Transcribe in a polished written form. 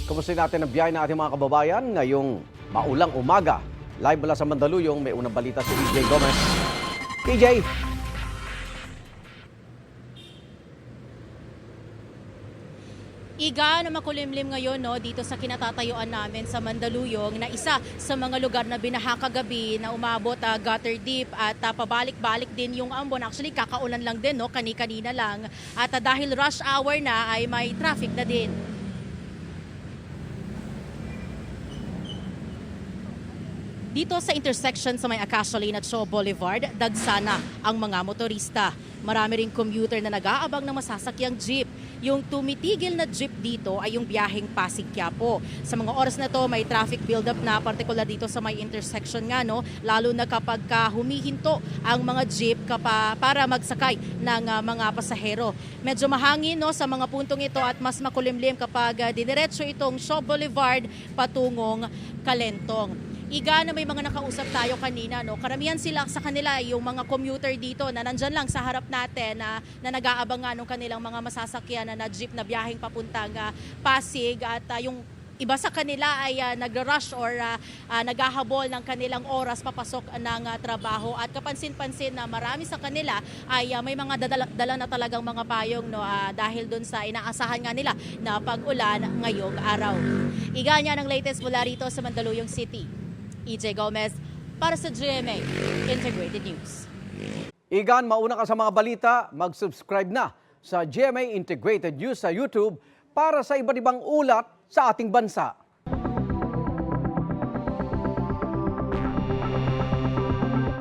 Kumusta natin ang biyahe ng ating mga kababayan ngayong maulang umaga? Live mula sa Mandaluyong, may unang balita si EJ Gomez. EJ! Iga na makulimlim ngayon dito sa kinatatayuan namin sa Mandaluyong na isa sa mga lugar na binaha kagabi na umabot gutter deep at pabalik-balik din yung ambon. Actually kakaulan lang din kani-kanina lang at dahil rush hour na ay may traffic na din. Dito sa intersection sa may Acacia Lane at Shaw Boulevard, dagsana ang mga motorista. Marami ring commuter na nag-aabang ng masasakyang jeep. Yung tumitigil na jeep dito ay yung biyaheng Pasig-Quiapo. Sa mga oras na to, may traffic build-up na partikular dito sa may intersection nga, lalo na kapag humihinto ang mga jeep para magsakay ng mga pasahero. Medyo mahangin sa mga puntong ito at mas makulimlim kapag didiretso itong Shaw Boulevard patungong Kalentong. Iga na may mga nakausap tayo kanina, karamihan sila sa kanila yung mga commuter dito na nandyan lang sa harap natin na nag-aabang nga ng kanilang mga masasakyan na jeep na biyaheng papuntang Pasig at yung iba sa kanila ay nag-rush or naghahabol ng kanilang oras papasok ng trabaho at kapansin-pansin na marami sa kanila ay may mga dala na talagang mga payong dahil dun sa inaasahan nga nila na pag-ulan ngayong araw. Iga niya ng latest mula rito sa Mandaluyong City. EJ Gomez para sa GMA Integrated News. Igan, mauna ka sa mga balita, mag-subscribe na sa GMA Integrated News sa YouTube para sa iba't ibang ulat sa ating bansa.